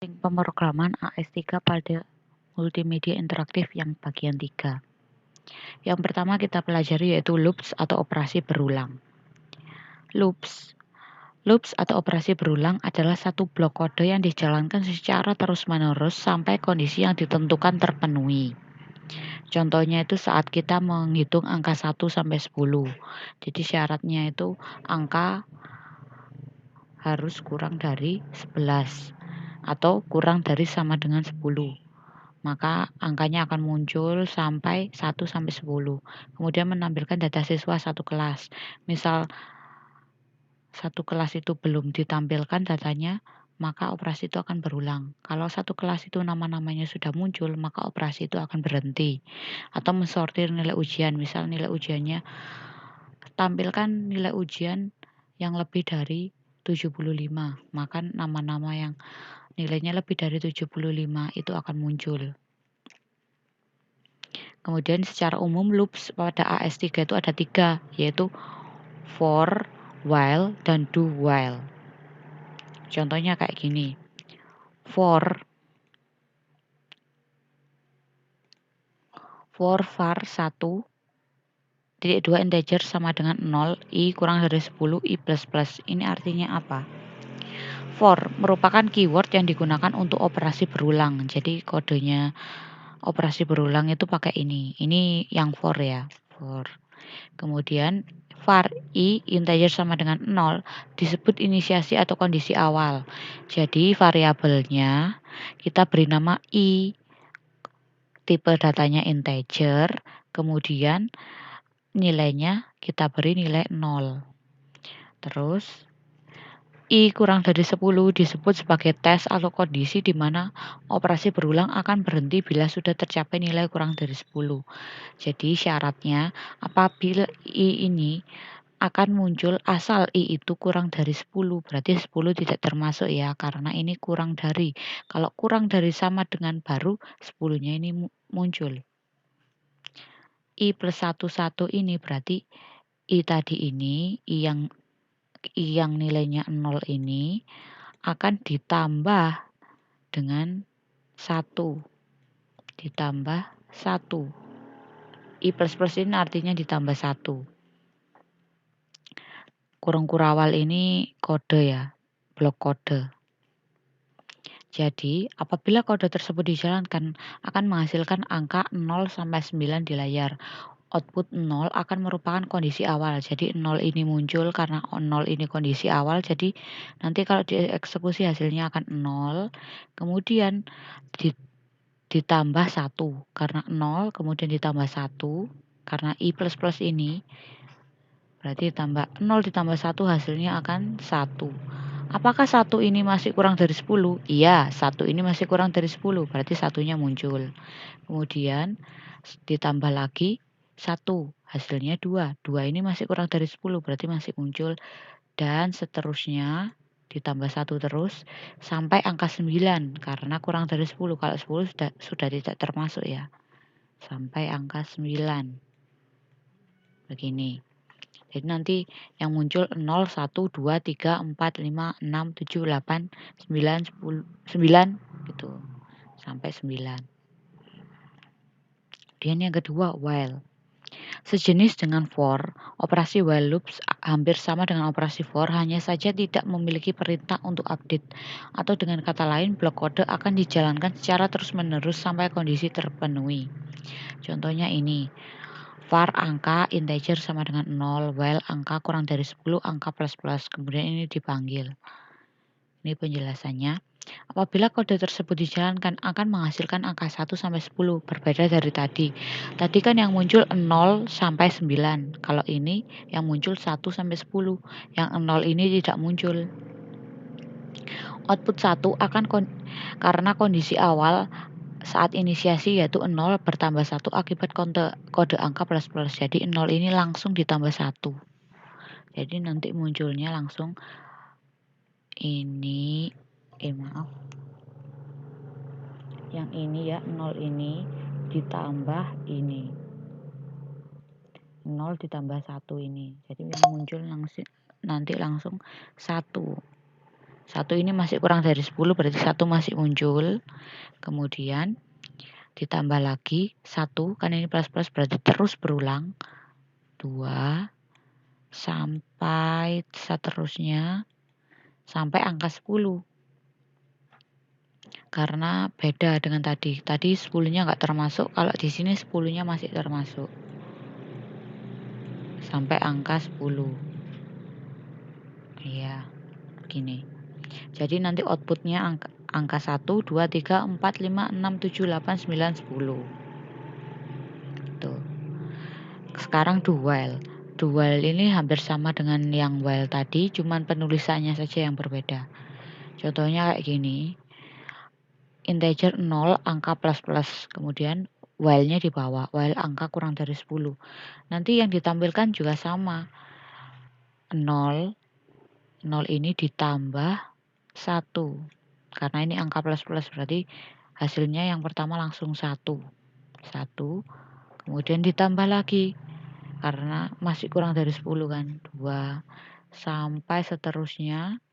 Pemrograman AS3 pada multimedia interaktif yang bagian 3. Yang pertama kita pelajari yaitu loops atau operasi berulang. Loops atau operasi berulang adalah satu blok kode yang dijalankan secara terus-menerus sampai kondisi yang ditentukan terpenuhi. Contohnya itu saat kita menghitung angka 1 sampai 10. Jadi syaratnya itu angka harus kurang dari 11 atau kurang dari sama dengan 10. Maka angkanya akan muncul sampai 1 sampai 10. Kemudian menampilkan data siswa satu kelas. Misal satu kelas itu belum ditampilkan datanya, maka operasi itu akan berulang. Kalau satu kelas itu nama-namanya sudah muncul, maka operasi itu akan berhenti. Atau mensortir nilai ujian, misal nilai ujiannya, tampilkan nilai ujian yang lebih dari 75, maka nama-nama yang nilainya lebih dari 75 itu akan muncul. Kemudian secara umum loops pada AS3 itu ada 3, yaitu for, while, dan do while. Contohnya kayak gini. For var 1, titik 2 integer sama dengan 0, i kurang dari 10, i plus plus. Ini artinya apa? For merupakan keyword yang digunakan untuk operasi berulang. Jadi kodenya operasi berulang itu pakai ini. Ini yang for ya. For. Kemudian var i integer sama dengan 0 disebut inisiasi atau kondisi awal. Jadi variabelnya kita beri nama i, tipe datanya integer, kemudian nilainya kita beri nilai 0. Terus i kurang dari 10 disebut sebagai tes atau kondisi di mana operasi berulang akan berhenti bila sudah tercapai nilai kurang dari 10. Jadi syaratnya apabila i ini akan muncul asal i itu kurang dari 10, berarti 10 tidak termasuk ya, karena ini kurang dari. Kalau kurang dari sama dengan baru 10-nya ini muncul. I plus 1 ini berarti i tadi ini, i yang nilainya 0 ini akan ditambah dengan 1. Ditambah 1. I plus plus ini artinya ditambah 1. Kurung kurawal ini kode ya, blok kode. Jadi, apabila kode tersebut dijalankan, akan menghasilkan angka 0 sampai 9 di layar. Output 0 akan merupakan kondisi awal. Jadi 0 ini muncul karena 0 ini kondisi awal. Jadi nanti kalau dieksekusi hasilnya akan 0. Kemudian ditambah 1 karena 0. Kemudian ditambah 1 karena i plus plus ini. Berarti 0 ditambah 1 hasilnya akan 1. Apakah 1 ini masih kurang dari 10? Iya, 1 ini masih kurang dari 10. Berarti satunya muncul. Kemudian ditambah lagi 1, hasilnya 2. 2 ini masih kurang dari 10, berarti masih muncul. Dan seterusnya ditambah 1 terus sampai angka 9, karena kurang dari 10. Kalau 10 sudah tidak termasuk ya. Sampai angka 9. Begini. Jadi nanti yang muncul 0, 1, 2, 3, 4, 5, 6, 7, 8, 9, 10, 9 gitu. Sampai 9. Kemudian yang kedua, while. Sejenis dengan for, operasi while loops hampir sama dengan operasi for, hanya saja tidak memiliki perintah untuk update. Atau dengan kata lain, blok kode akan dijalankan secara terus-menerus sampai kondisi terpenuhi. Contohnya ini, var angka integer sama dengan 0, while angka kurang dari 10, angka plus plus. Kemudian ini dipanggil. Ini penjelasannya. Apabila kode tersebut dijalankan akan menghasilkan angka 1 sampai 10, berbeda dari tadi. Tadi kan yang muncul 0 sampai 9. Kalau ini yang muncul 1 sampai 10. Yang 0 ini tidak muncul. Output 1 akan karena kondisi awal saat inisiasi yaitu 0 bertambah 1 akibat kode angka plus plus. Jadi 0 ini langsung ditambah 1. Jadi nanti munculnya langsung ini maaf. Yang ini ya, 0 ini ditambah ini. 0 ditambah 1 ini. Jadi yang muncul nanti langsung 1. 1 ini masih kurang dari 10 berarti 1 masih muncul. Kemudian ditambah lagi 1, kan ini plus-plus berarti terus berulang. 2, sampai seterusnya, sampai angka 10. Karena beda dengan tadi. Tadi 10-nya nggak termasuk, kalau di sini 10-nya masih termasuk. Sampai angka 10. Iya, gini. Jadi nanti outputnya angka 1, 2, 3, 4, 5, 6, 7, 8, 9, 10. Tuh. Sekarang do while. Do while ini hampir sama dengan yang while tadi, cuman penulisannya saja yang berbeda. Contohnya kayak gini. Integer 0, angka plus-plus. Kemudian while-nya di bawah. While angka kurang dari 10. Nanti yang ditampilkan juga sama. 0 ini ditambah 1. Karena ini angka plus-plus berarti hasilnya yang pertama langsung 1. 1. Kemudian ditambah lagi. Karena masih kurang dari 10 kan. 2. Sampai seterusnya.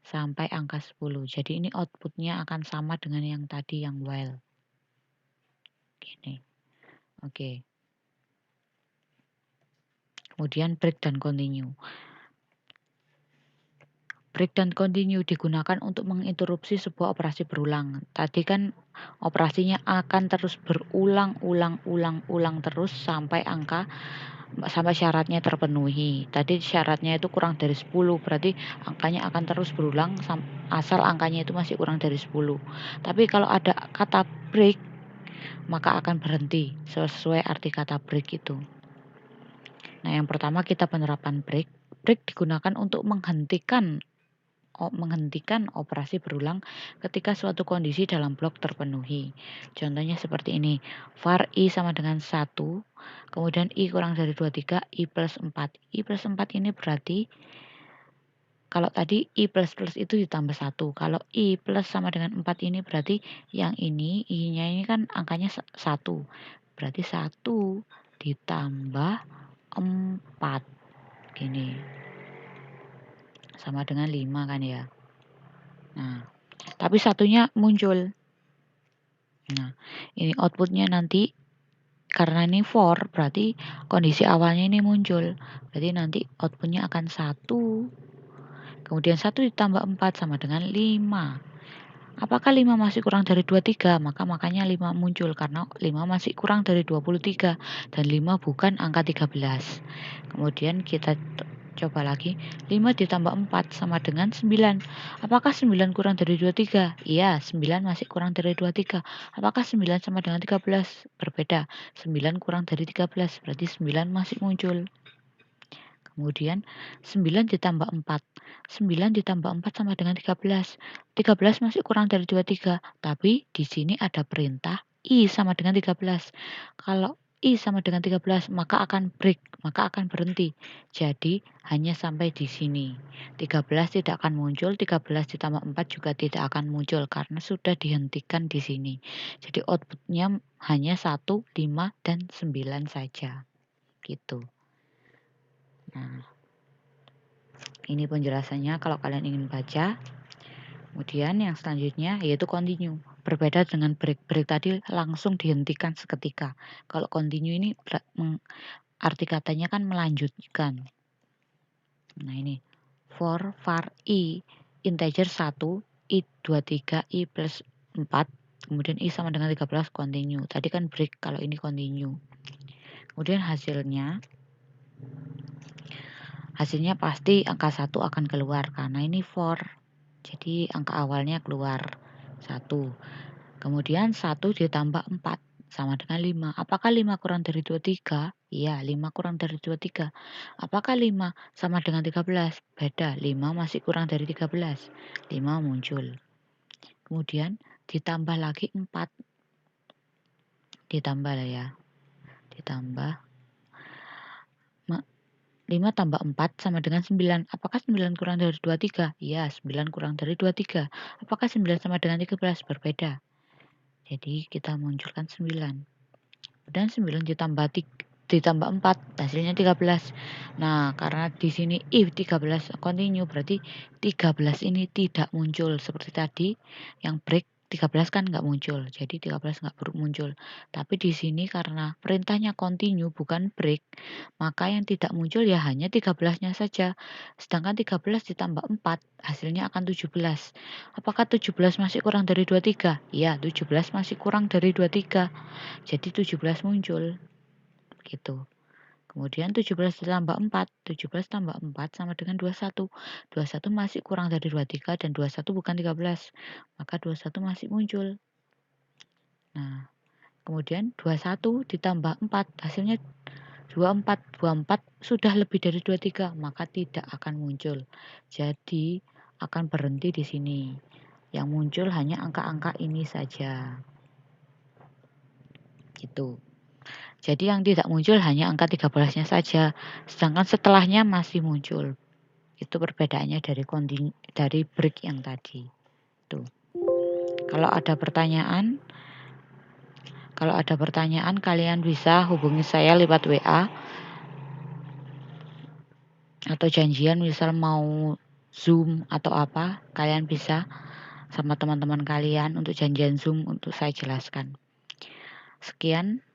Sampai angka 10. Jadi ini outputnya akan sama dengan yang tadi yang while. Gini. Oke. Kemudian break dan continue. Break dan continue digunakan untuk menginterupsi sebuah operasi berulang. Tadi kan operasinya akan terus berulang-ulang terus sampai syaratnya terpenuhi. Tadi syaratnya itu kurang dari 10, berarti angkanya akan terus berulang asal angkanya itu masih kurang dari 10. Tapi kalau ada kata break, maka akan berhenti sesuai arti kata break itu. Nah, yang pertama kita penerapan break. Break digunakan untuk menghentikan operasi berulang ketika suatu kondisi dalam blok terpenuhi. Contohnya seperti ini. Var I sama dengan 1, kemudian I kurang dari 23, I plus 4. I plus 4 ini berarti kalau tadi I plus plus itu ditambah 1. Kalau I plus sama dengan 4 ini berarti yang ini, I-nya ini kan angkanya 1. Berarti 1 ditambah 4. Gini. Sama dengan 5 kan ya. Nah, tapi satunya muncul. Nah, ini outputnya nanti karena ini for, berarti kondisi awalnya ini muncul. Berarti nanti outputnya akan 1. Kemudian 1 ditambah 4 sama dengan 5. Apakah 5 masih kurang dari 23? Makanya 5 muncul karena 5 masih kurang dari 23 dan 5 bukan angka 13. Kemudian kita coba lagi. 5 ditambah 4 sama dengan 9. Apakah 9 kurang dari 23? Iya, 9 masih kurang dari 23. Apakah 9 sama dengan 13? Berbeda. 9 kurang dari 13, berarti 9 masih muncul. Kemudian 9 ditambah 4. 9 ditambah 4 sama dengan 13. 13 masih kurang dari 23. Tapi di sini ada perintah I sama dengan 13. Kalau I sama dengan 13, maka akan break, maka akan berhenti. Jadi hanya sampai di sini. 13 tidak akan muncul, 13 ditambah 4 juga tidak akan muncul karena sudah dihentikan di sini. Jadi outputnya hanya 1, 5, dan 9 saja. Gitu. Nah, ini penjelasannya kalau kalian ingin baca. Kemudian yang selanjutnya yaitu continue. Berbeda dengan break. Break tadi langsung dihentikan seketika. Kalau continue ini arti katanya kan melanjutkan. Nah ini. For var I integer 1, I 23, I plus 4. Kemudian I sama dengan 13 continue. Tadi kan break, kalau ini continue. Kemudian hasilnya pasti angka 1 akan keluar karena ini for. Jadi angka awalnya keluar 1. Kemudian 1 ditambah 4 sama dengan 5. Apakah 5 kurang dari 23? Iya, 5 kurang dari 23. Apakah 5 sama dengan 13? Beda, 5 masih kurang dari 13. 5 muncul. Kemudian ditambah lagi 4. Ditambah lah ya. Ditambah 5 tambah 4 sama dengan 9. Apakah 9 kurang dari 23? Iya, 9 kurang dari 23. Apakah 9 sama dengan 13? Berbeda. Jadi kita munculkan 9. Dan 9 ditambah ditambah 4 hasilnya 13. Nah, karena di sini if 13 continue berarti 13 ini tidak muncul seperti tadi yang break 13 kan nggak muncul. Jadi 13 nggak muncul. Tapi di sini karena perintahnya continue bukan break, maka yang tidak muncul ya hanya 13-nya saja. Sedangkan 13 ditambah 4 hasilnya akan 17. Apakah 17 masih kurang dari 23? Iya, 17 masih kurang dari 23. Jadi 17 muncul. Gitu. Kemudian 17 ditambah 4, 17 tambah 4 sama dengan 21. 21 masih kurang dari 23 dan 21 bukan 13. Maka 21 masih muncul. Nah, kemudian 21 ditambah 4 hasilnya 24. 24 sudah lebih dari 23, maka tidak akan muncul. Jadi akan berhenti di sini. Yang muncul hanya angka-angka ini saja. Gitu. Jadi yang tidak muncul hanya angka 13-nya saja, sedangkan setelahnya masih muncul. Itu perbedaannya dari break yang tadi. Tuh. Kalau ada pertanyaan kalian bisa hubungi saya lewat WA atau janjian misal mau Zoom atau apa, kalian bisa sama teman-teman kalian untuk janjian Zoom untuk saya jelaskan. Sekian.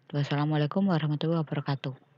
Wassalamualaikum warahmatullahi wabarakatuh.